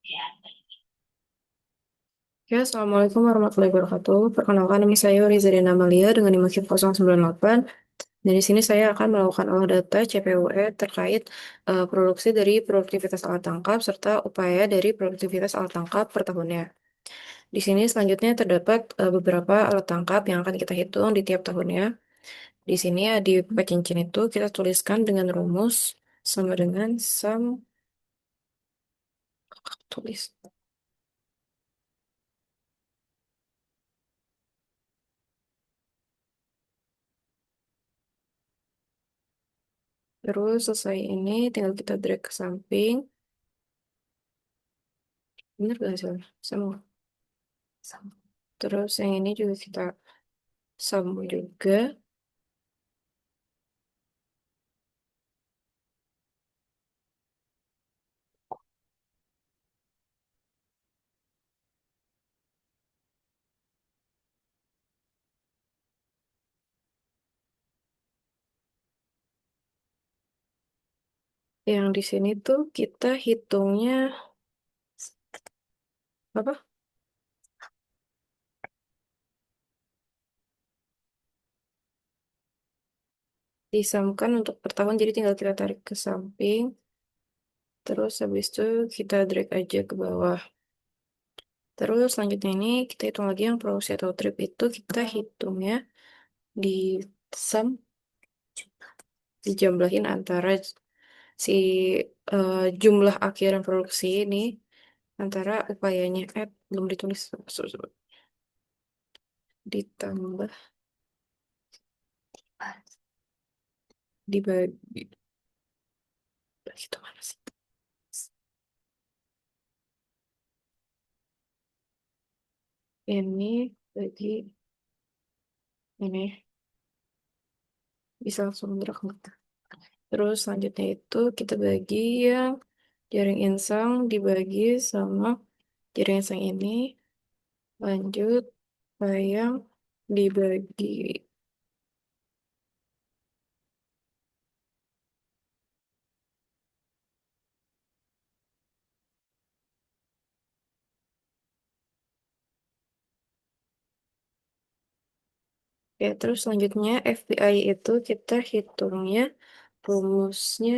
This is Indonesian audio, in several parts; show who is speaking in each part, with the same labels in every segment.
Speaker 1: Ya, Assalamualaikum warahmatullahi wabarakatuh. Perkenalkan, nama saya Rizadina Amalia dengan NIM 098. Dan di sini saya akan melakukan olah data CPUE terkait produksi dari produktivitas alat tangkap serta upaya dari produktivitas alat tangkap per tahunnya. Di sini selanjutnya terdapat beberapa alat tangkap yang akan kita hitung di tiap tahunnya. Di sini ya, di peta cincin itu kita tuliskan dengan rumus sama dengan sum tulis. Terus selesai ini tinggal kita drag ke samping. Bener gak sih? Sama. Sama. Terus yang ini juga kita sambung juga. Yang di sini tuh kita hitungnya apa? Disamkan untuk per tahun, jadi tinggal kita tarik ke samping. Terus habis itu kita drag aja ke bawah. Terus selanjutnya ini kita hitung lagi yang produksi atau trip itu kita hitungnya di sum, dijumlahin antara si jumlah akhiran produksi ini antara upayanya belum ditulis. Ditambah dibagi itu mana sih? Ini bagi ini bisa langsung gerak. Terus selanjutnya itu kita bagi yang jaring insang dibagi sama jaring insang ini, lanjut bayang dibagi. Ya, terus selanjutnya FPI itu kita hitungnya rumusnya.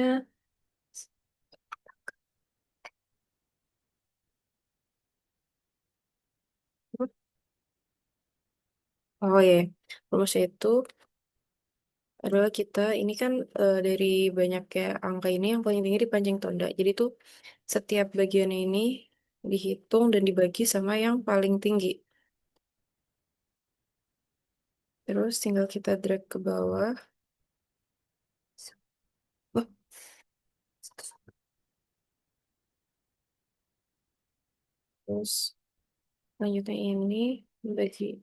Speaker 1: Oh ya, rumusnya itu adalah kita ini kan dari banyaknya angka ini yang paling tinggi dipancing tonda. Jadi tuh setiap bagian ini dihitung dan dibagi sama yang paling tinggi. Terus tinggal kita drag ke bawah. Oh, terus lanjutnya ini bagi.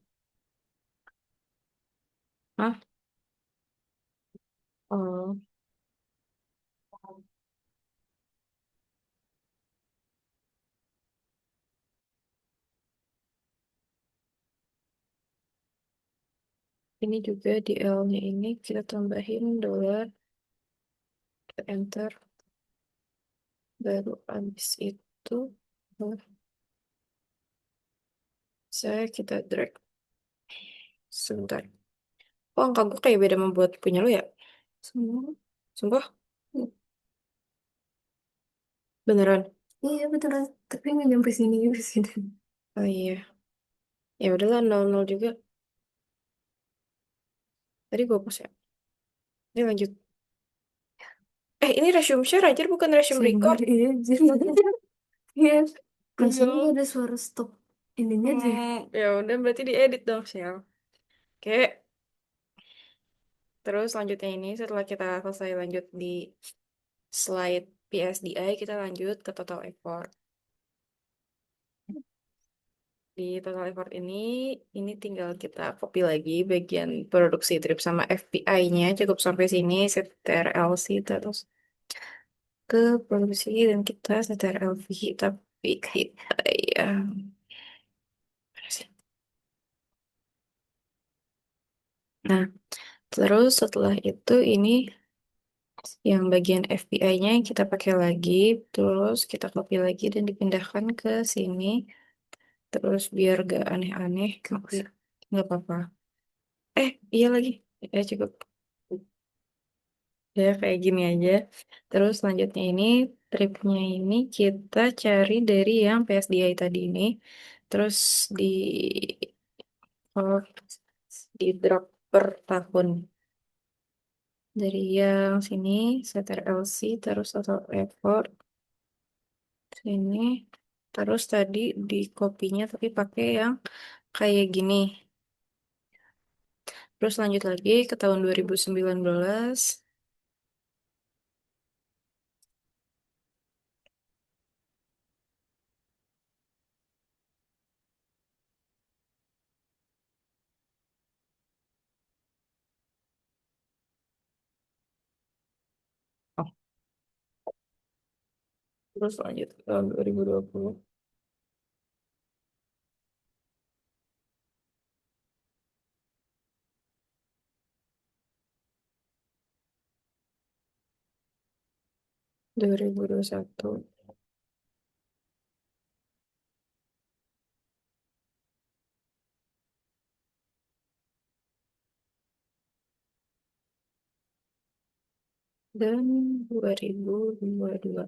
Speaker 1: Ah, oh, ini juga di L-nya ini kita tambahin dolar, kita enter, baru habis itu oh, kita drag. Sebentar. Oh, angka gue kayak beda membuat punya lo ya? Semua. Sumpah? Beneran? Iya beneran, tapi nggak nyampe sini juga sih. Oh iya, ya udahlah 00 juga. Tadi gue pas ya. Ini lanjut. Ini resume share aja bukan resume record. Iya, jadi iya. Perasaan
Speaker 2: Iya.
Speaker 1: gak ada suara stop ininya deh.
Speaker 2: Ya udah berarti diedit dong, Shell.
Speaker 1: Oke, terus selanjutnya ini setelah kita selesai lanjut di slide PSDI, kita lanjut ke total effort. Di total effort ini tinggal kita copy lagi bagian produksi trip sama FPI-nya. Cukup sampai sini, set TRLC terus ke produksi dan kita set TRLV, tapi kita ya. Mana sih? Nah, terus setelah itu ini Yang bagian FBI-nya yang kita pakai lagi, terus kita copy lagi dan dipindahkan ke sini. Terus biar gak aneh-aneh, nggak apa-apa. Iya lagi. Cukup. Ya, kayak gini aja. Terus selanjutnya ini, tripnya ini kita cari dari yang PSDI tadi ini. Terus di, oh, di drop per tahun. Dari yang sini, setter LC, terus total effort. Sini. Terus tadi di kopinya tapi pakai yang kayak gini. Terus lanjut lagi ke tahun 2019. Oh, terus lanjut ke tahun 2020. 2021. Dan 2022.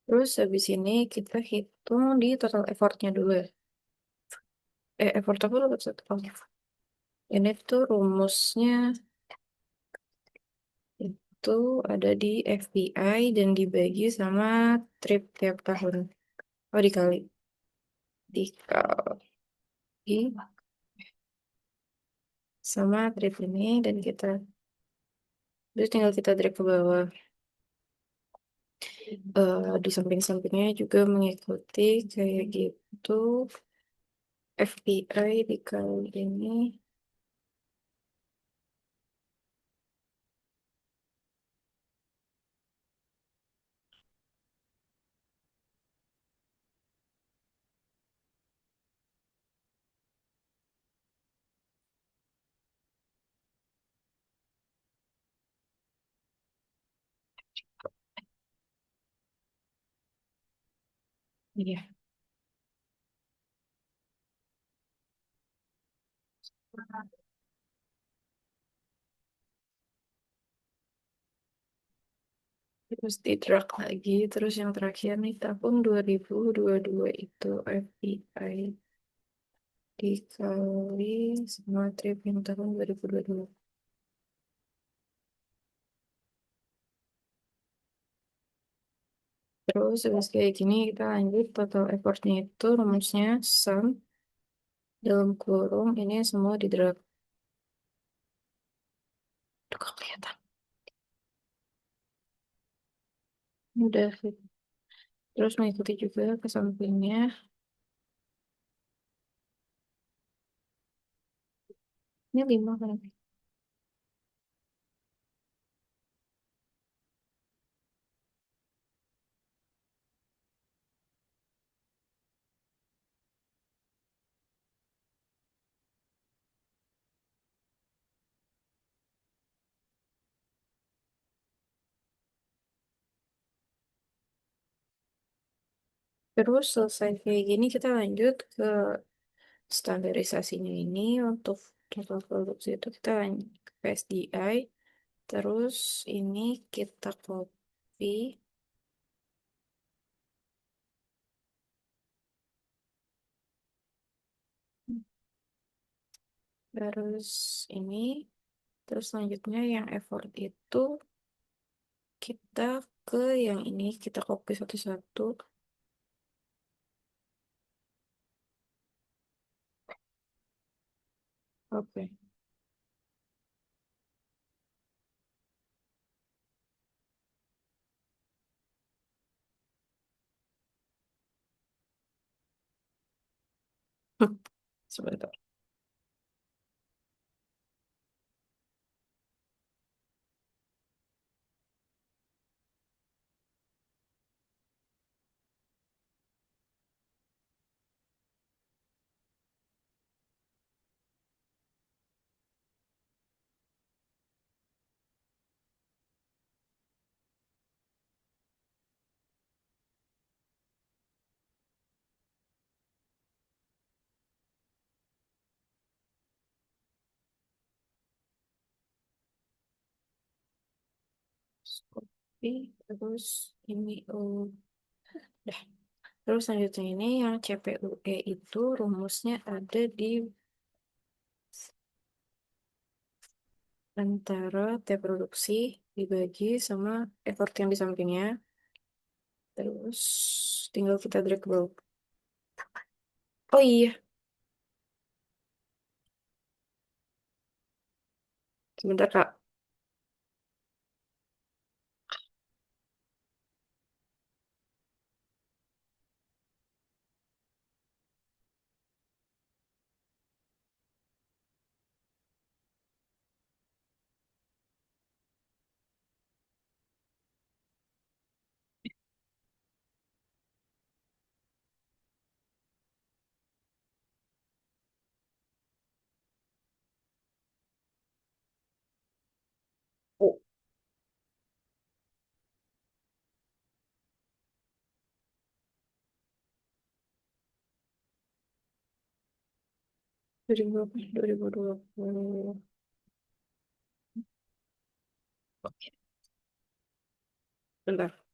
Speaker 1: Terus habis ini kita hitung di total effortnya dulu ya. Effort apa dulu? Oh, ini tuh rumusnya itu ada di FBI dan dibagi sama trip tiap tahun. Oh, dikali sama trip ini dan kita terus tinggal kita drag ke bawah. Di samping-sampingnya juga mengikuti kayak gitu. FBI dikali ini. Iya. Terus di drag lagi, terus yang terakhir nih tahun 2022 itu FBI dikali sama trip yang tahun 2022. Terus habis kayak gini kita lanjut total effortnya itu rumusnya sum dalam kurung ini semua di drag. Tuh kok kelihatan. Udah. Terus mengikuti juga ke sampingnya. Ini 5 kan. Terus selesai kayak gini kita lanjut ke standarisasinya ini untuk total produksi itu kita lanjut ke PSDI. Terus ini kita copy. Terus ini. Terus selanjutnya yang effort itu kita ke yang ini kita copy satu-satu. Oke. Sebentar. Copy, terus ini udah. Terus selanjutnya ini yang CPUE itu rumusnya ada di antara T produksi dibagi sama effort yang di sampingnya. Terus tinggal kita drag ke bawah. Oh iya, sebentar Kak. 2020. Oke, bentar.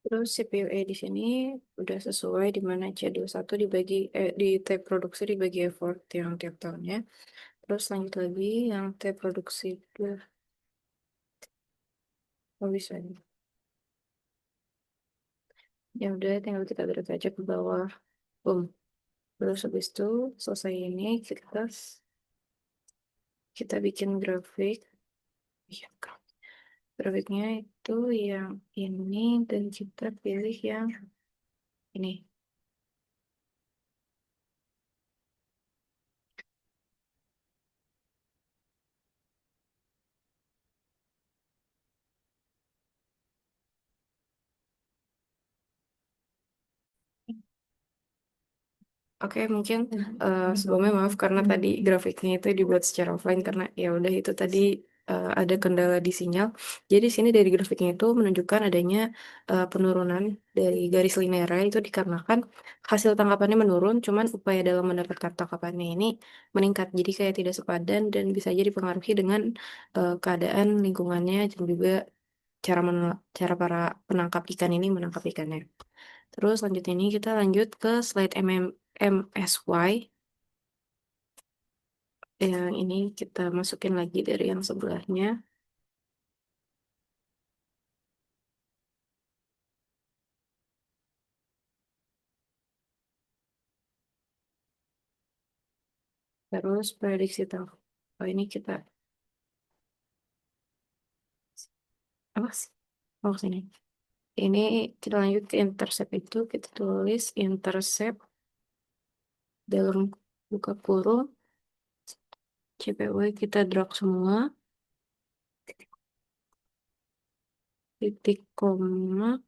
Speaker 1: Terus CPU-E di sini udah sesuai di mana C21 dibagi di tab produksi dibagi effort yang tiap tahunnya. Terus lanjut lagi yang tab produksi itu oh bisa nih. Ya udah tinggal kita drag aja ke bawah. Boom. Terus habis itu selesai ini kita bikin grafik. Iya, kan. Grafiknya itu yang ini dan kita pilih yang ini. Oke, mungkin sebelumnya maaf karena tadi grafiknya itu dibuat secara offline karena ya udah itu tadi ada kendala di sinyal. Jadi di sini dari grafiknya itu menunjukkan adanya penurunan dari garis linearnya itu dikarenakan hasil tangkapannya menurun, cuman upaya dalam mendapatkan tangkapannya ini meningkat. Jadi kayak tidak sepadan dan bisa jadi dipengaruhi dengan keadaan lingkungannya dan juga cara para penangkap ikan ini menangkap ikannya. Terus lanjut ini kita lanjut ke slide MSY. Yang ini kita masukin lagi dari yang sebelahnya. Terus prediksi tanggal. Oh ini kita apa sih? Oh sini. Ini kita lanjut ke intercept itu kita tulis intercept dalam buka kurung CPW kita drag semua titik koma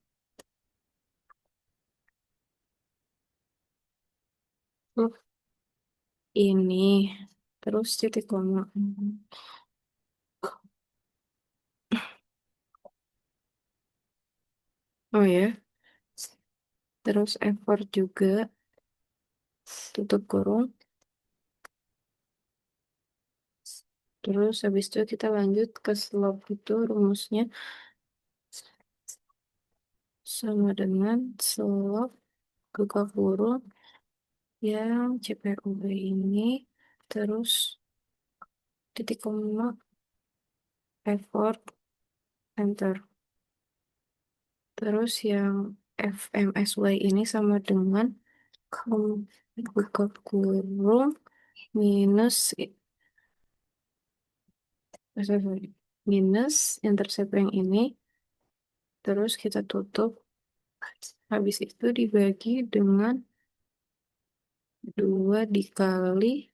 Speaker 1: oh, ini terus titik koma. Oh ya, terus effort juga tutup kurung. Terus habis itu kita lanjut ke slope itu rumusnya sama dengan slope buka kurung yang CPUB ini terus titik koma effort enter. Terus yang FMSY ini sama dengan buka kurung minus sorry, sorry. minus intercept yang ini, terus kita tutup. Habis itu dibagi dengan 2 dikali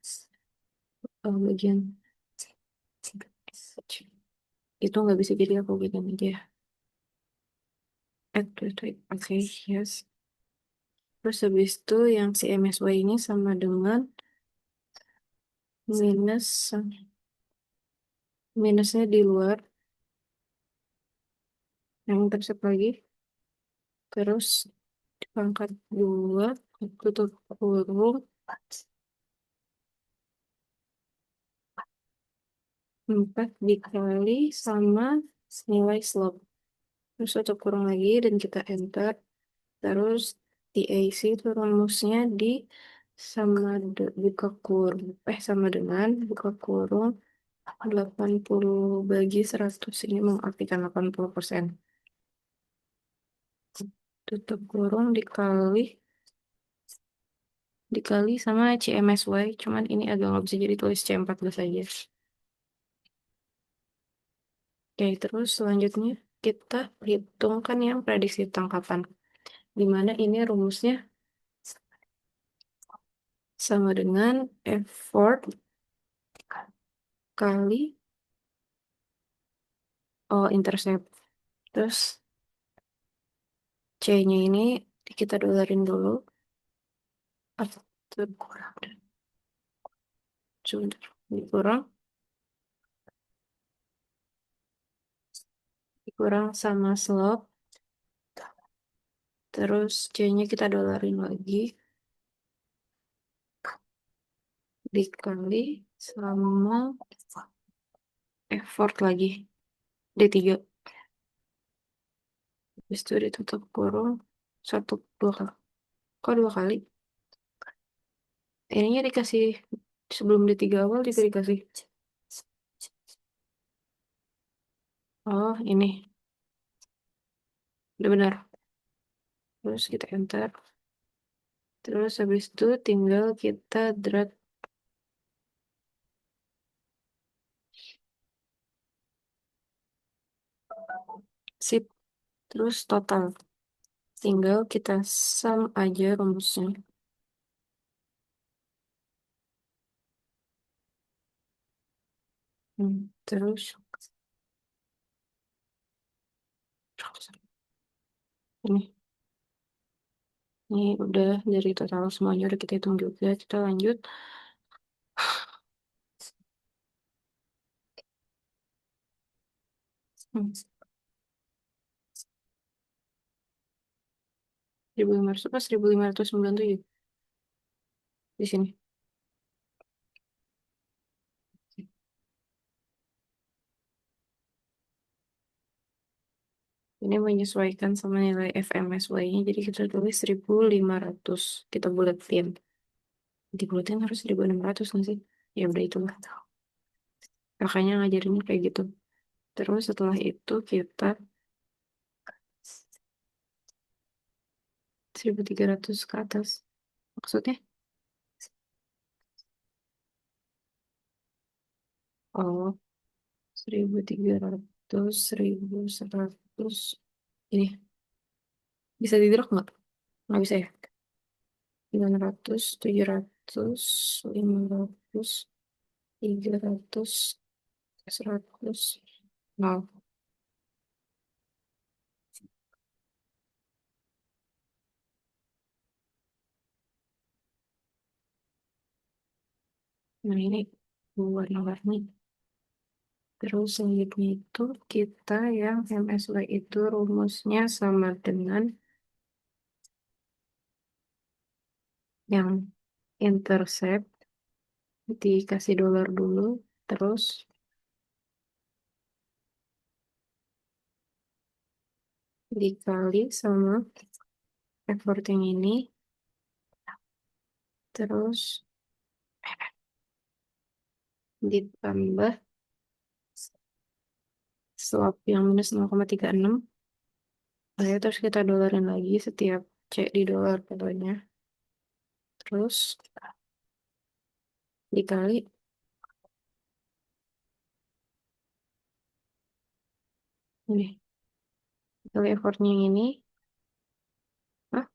Speaker 1: bagian. Itu nggak bisa, jadi aku bikin aja. Add to type. Oke, yes. Terus habis itu yang si MSY ini sama dengan minus, minusnya di luar, yang intercept lagi. Terus dipangkat 2, tutup kurung, 4 dikali sama nilai slope. Terus tutup kurung lagi dan kita enter. Terus di AC itu rumusnya di buka kurung, sama dengan buka kurung 80 bagi 100. Ini mengartikan 80%. Tutup kurung dikali sama CMSY. Cuman ini agak nggak bisa, jadi tulis C14 aja. Oke, terus selanjutnya kita hitungkan yang prediksi tangkapan. Dimana ini rumusnya sama dengan effort kali intercept. Terus C-nya ini kita dolarin dulu. Atau kurang. Sebentar. Dikurang. Dikurang sama slope. Terus C-nya kita dolarin lagi. Dikali sama effort lagi. D3. Habis itu ditutup kurung. 1, 2 kali. Kok 2 kali? Ininya dikasih sebelum D3 awal juga dikasih. Oh, ini. Udah benar. Terus kita enter. Terus habis itu tinggal kita drag. Sip. Terus total. Tinggal kita sum aja rumusnya. Terus ini udah dari total semuanya udah kita hitung juga. Kita lanjut. Hmm. 1500 apa 1597 di sini. Ini menyesuaikan sama nilai FMSY-nya, jadi kita tulis 1500. Kita buletin. Dibuletin harus 1600 nggak sih? Ya udah itulah. Kakaknya ngajarinnya kayak gitu. Terus setelah itu kita 1300 ke atas. Maksudnya? Oh, 1300, 1100. Ini bisa di drag nggak? Nggak bisa ya? 900, 700, 500, 300, 100. Nol. Nah ini warna-warni. Terus selanjutnya itu kita yang MSY itu rumusnya sama dengan yang intercept, dikasih dolar dulu, terus dikali sama effort yang ini, terus ditambah swap yang minus 0,36. Nah, terus kita dolarin lagi setiap C di dolar pokoknya. Terus dikali Kali effortnya yang ini, ah,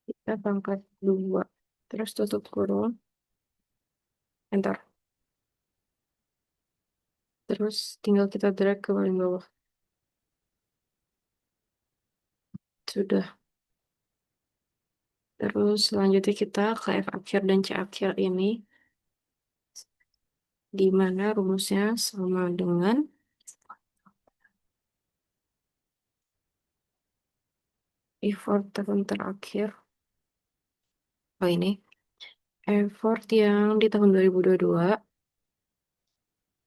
Speaker 1: kita pangkat 2. Terus tutup kurung, enter. Terus tinggal kita drag ke paling bawah. Sudah. Terus selanjutnya kita ke F akhir dan C akhir ini, di mana rumusnya sama dengan effort tahun terakhir. Oh ini, effort yang di tahun 2022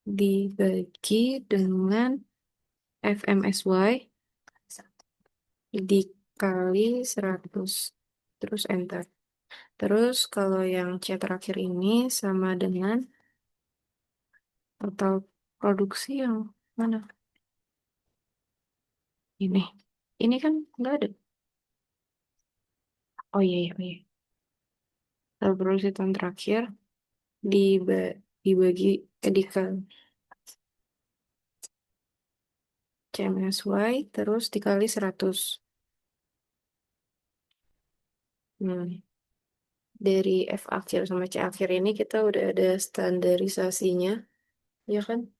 Speaker 1: dibagi dengan FMSY dikali 100. Terus enter. Terus kalau yang C terakhir ini sama dengan total produksi yang mana? Ini. Ini kan nggak ada. Oh iya, iya, oh iya. Total produksi tahun terakhir dibagi dikali CMSY terus dikali 100. Hmm. Dari F akhir sama C akhir ini kita udah ada standarisasinya, ya kan?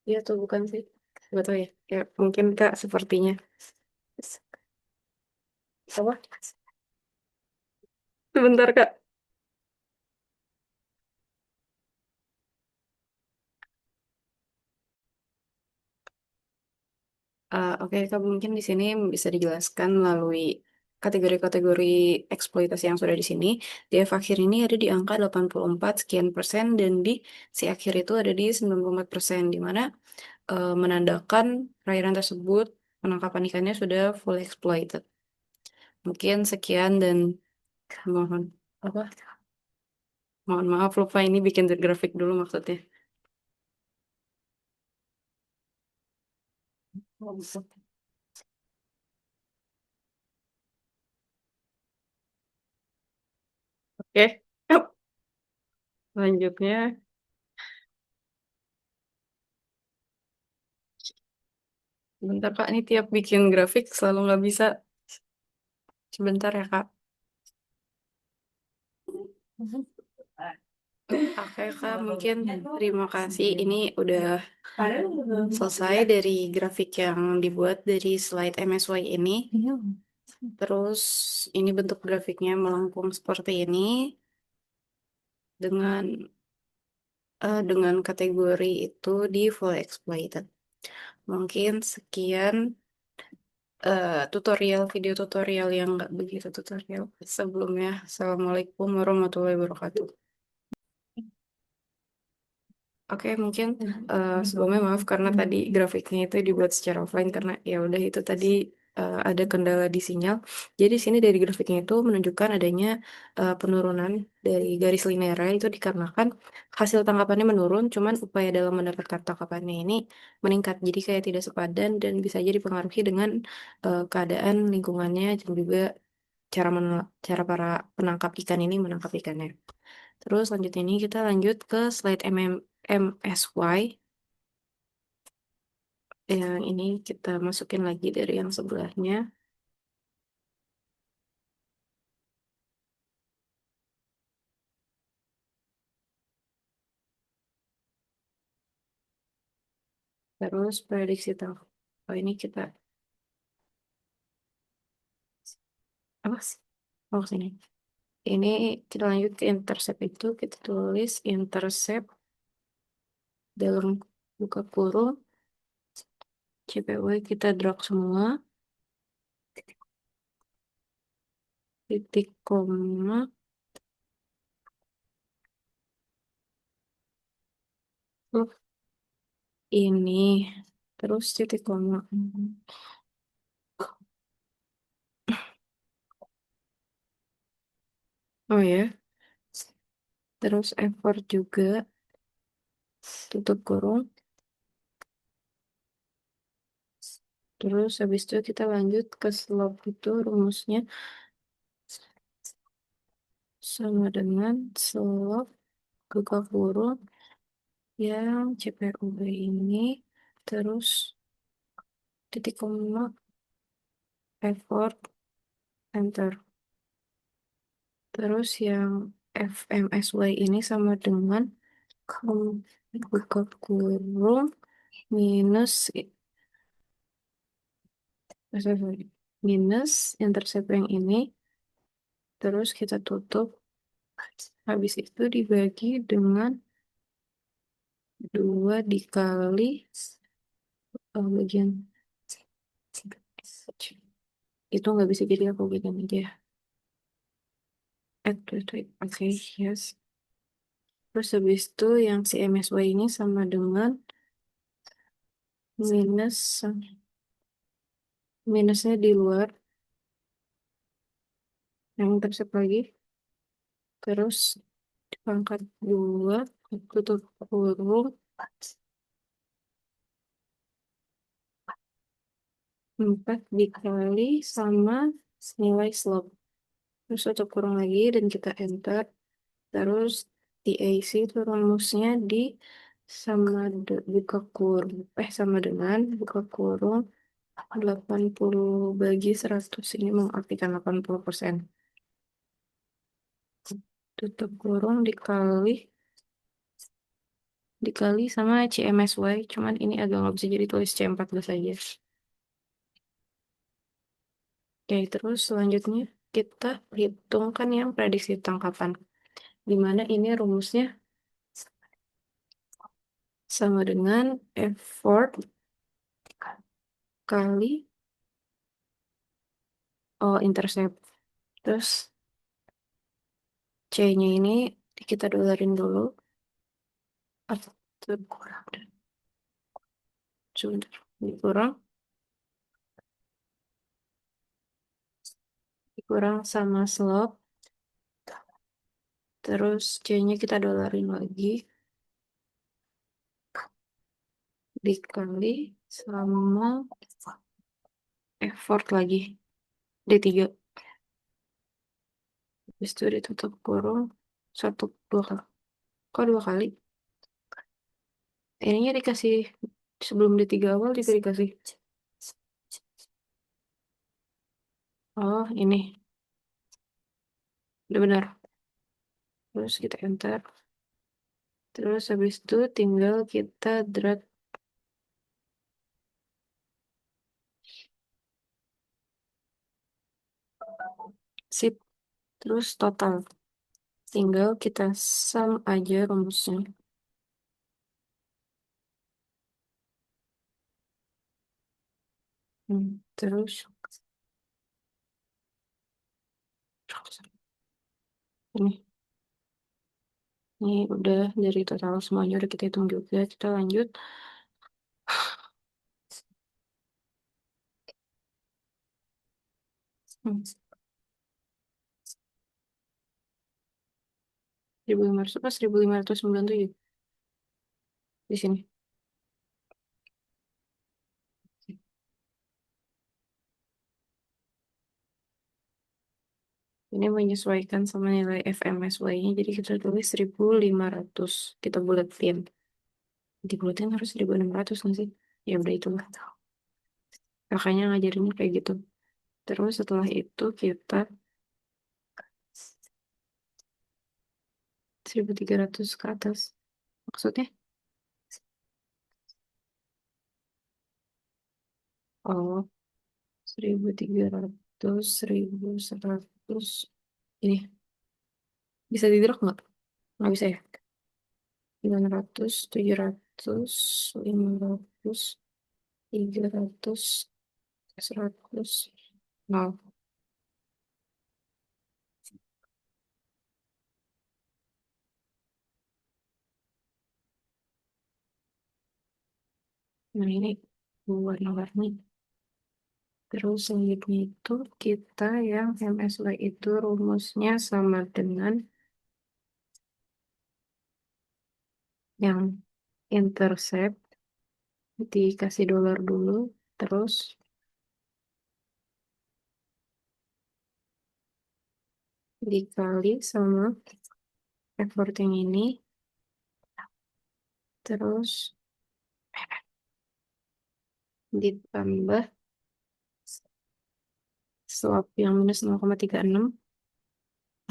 Speaker 1: Ya atau bukan sih? Gak tahu ya. Ya mungkin Kak sepertinya. Apa? Sebentar Kak. Oke, Kak, mungkin di sini bisa dijelaskan melalui kategori-kategori eksploitasi yang sudah di sini. Di F akhir ini ada di angka 84 sekian persen dan di si akhir itu ada di 94%, di mana menandakan perairan tersebut penangkapan ikannya sudah fully exploited. Mungkin sekian dan mohon apa? Mohon maaf lupa ini bikin grafik dulu maksudnya. Oh, bisa. Oke, selanjutnya. Sebentar Kak, ini tiap bikin grafik selalu nggak bisa. Sebentar ya Kak. Oke Kak, mungkin terima kasih. Ini udah selesai dari grafik yang dibuat dari slide MSY ini. Terus ini bentuk grafiknya melengkung seperti ini dengan kategori itu di full exploited. Mungkin sekian video tutorial yang nggak begitu tutorial sebelumnya. Assalamualaikum warahmatullahi wabarakatuh. Oke, mungkin sebelumnya maaf karena tadi grafiknya itu dibuat secara offline karena ya udah itu tadi ada kendala di sinyal. Jadi sini dari grafiknya itu menunjukkan adanya penurunan dari garis linear itu dikarenakan hasil tangkapannya menurun, cuman upaya dalam mendapatkan tangkapannya ini meningkat. Jadi kayak tidak sepadan dan bisa jadi dipengaruhi dengan keadaan lingkungannya dan juga cara para penangkap ikan ini menangkap ikannya. Terus selanjutnya ini kita lanjut ke slide MSY. Yang ini kita masukin lagi dari yang sebelahnya. Terus prediksi tahu. Oh ini kita apa sih? Oh sini. Ini kita lanjut ke intercept itu. Kita tulis intercept dalam buka kurung. CPW kita drag semua. Titik koma. Oh, ini. Terus titik koma. Oh ya. Terus effort juga. Tutup kurung. Terus habis itu kita lanjut ke slope itu rumusnya sama dengan slope buka kurung yang CPUB ini terus titik koma, effort, enter. Terus yang FMSY ini sama dengan buka kurung minus sorry, minus intercept yang ini, terus kita tutup. Habis itu dibagi dengan 2 dikali bagian itu nggak bisa, jadi aku bikin aja ya. Oke, yes. Terus habis itu yang si MSY ini sama dengan minus, minusnya di luar, yang intercept lagi. Terus pangkat 2, tutup kurung, 4 dikali sama nilai slope. Terus tutup kurung lagi dan kita enter. Terus TAC itu rumusnya di buka kurung, sama dengan buka kurung 80 bagi 100. Ini mengartikan 80%. Tutup kurung dikali sama CMSY. Cuman ini agak nggak bisa, jadi tulis C14 aja. Oke, terus selanjutnya kita hitungkan yang prediksi tangkapan. Dimana ini rumusnya sama dengan effort kali intercept. Terus C-nya ini kita dolarin dulu. Atau kurang. Sebentar. Dikurang. Dikurang sama slope. Terus C-nya kita dolarin lagi. Dikali sama effort lagi. D3. Habis itu ditutup kurung. 2 kali. Kok 2 kali? Ininya dikasih sebelum D3 awal juga dikasih. Oh, ini. Udah benar. Terus kita enter. Terus habis itu tinggal kita drag. Sip. Terus total. Tinggal kita sum aja rumusnya. Terus ini udah dari total semuanya udah kita hitung juga. Kita lanjut. Hmm. 1500 apa 1597 di sini. Ini menyesuaikan sama nilai FMSY-nya, jadi kita tulis 1500. Kita buletin. Dibulatin harus 1600 nggak sih? Ya udah itulah. Makanya ngajarinnya kayak gitu. Terus setelah itu kita 1300 ke atas. Maksudnya? Oh, 1300, 1100. Ini bisa didrag nggak? Nggak bisa ya? 900, 700, 500, 300, 100. Nol. Nah ini warna-warni. Terus selanjutnya itu kita yang MSY itu rumusnya sama dengan yang intercept dikasih dolar dulu, terus dikali sama effort yang ini, terus ditambah swap yang minus 0,36.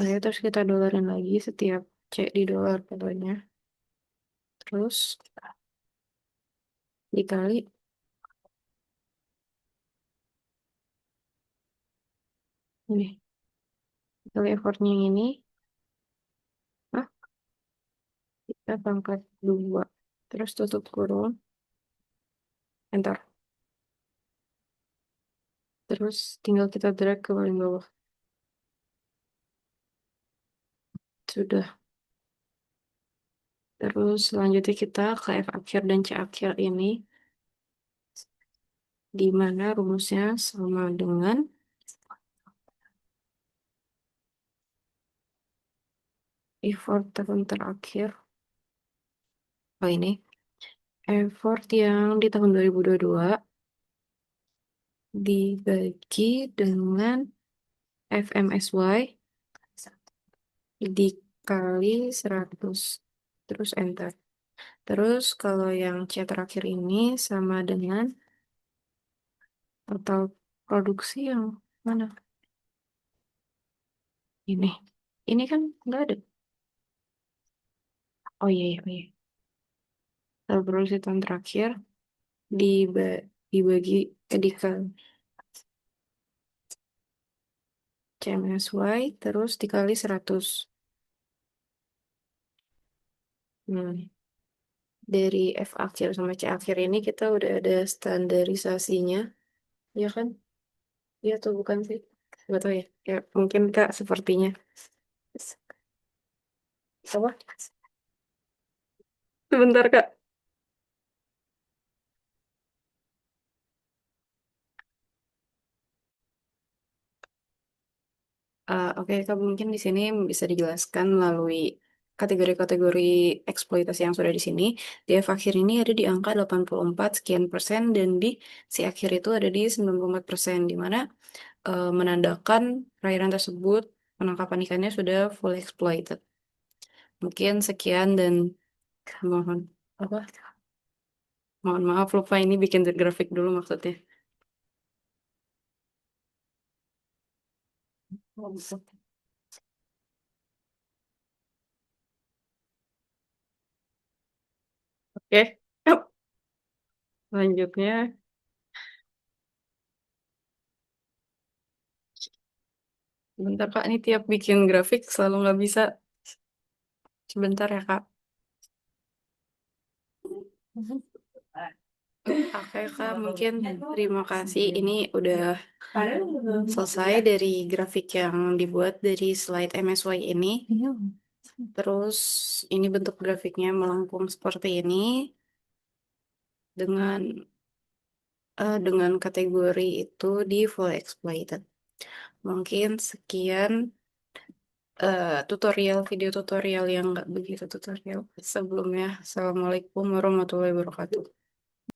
Speaker 1: Lalu terus kita dolarin lagi setiap C di dolar pokoknya. Terus dikali ini. Dikali effortnya yang ini. Ah, kita pangkat 2. Terus tutup kurung. Enter. Terus tinggal kita drag ke paling bawah. Sudah. Terus selanjutnya kita ke F akhir dan C akhir ini. Di mana rumusnya sama dengan effort tahun terakhir. Oh ini. Effort yang di tahun 2022 dibagi dengan FMSY dikali 100. Terus enter. Terus kalau yang C terakhir ini sama dengan total produksi yang mana? Ini. Ini kan nggak ada. Oh iya, iya, oh iya. Total produksi tahun terakhir dibagi dikali CMSY terus dikali 100. Nah, dari F akhir sama C akhir ini kita udah ada standarisasinya, ya kan? Ya atau bukan sih? Gak tahu ya. Ya mungkin Kak sepertinya. Apa? Sebentar Kak. Oke, Kak, mungkin di sini bisa dijelaskan melalui kategori-kategori eksploitasi yang sudah di sini. Di F akhir ini ada di angka 84 sekian persen dan di si akhir itu ada di 94%, di mana menandakan perairan tersebut penangkapan ikannya sudah fully exploited. Mungkin sekian dan mohon apa? Mohon maaf lupa ini bikin grafik dulu maksudnya. Oke, lanjutnya. Sebentar Kak, ini tiap bikin grafik selalu nggak bisa. Sebentar ya Kak. Oke Kak, mungkin terima kasih. Ini udah selesai dari grafik yang dibuat dari slide MSY ini. Terus ini bentuk grafiknya melengkung seperti ini dengan dengan kategori itu di full exploited. Mungkin sekian tutorial video tutorial yang nggak begitu tutorial sebelumnya. Assalamualaikum warahmatullahi wabarakatuh.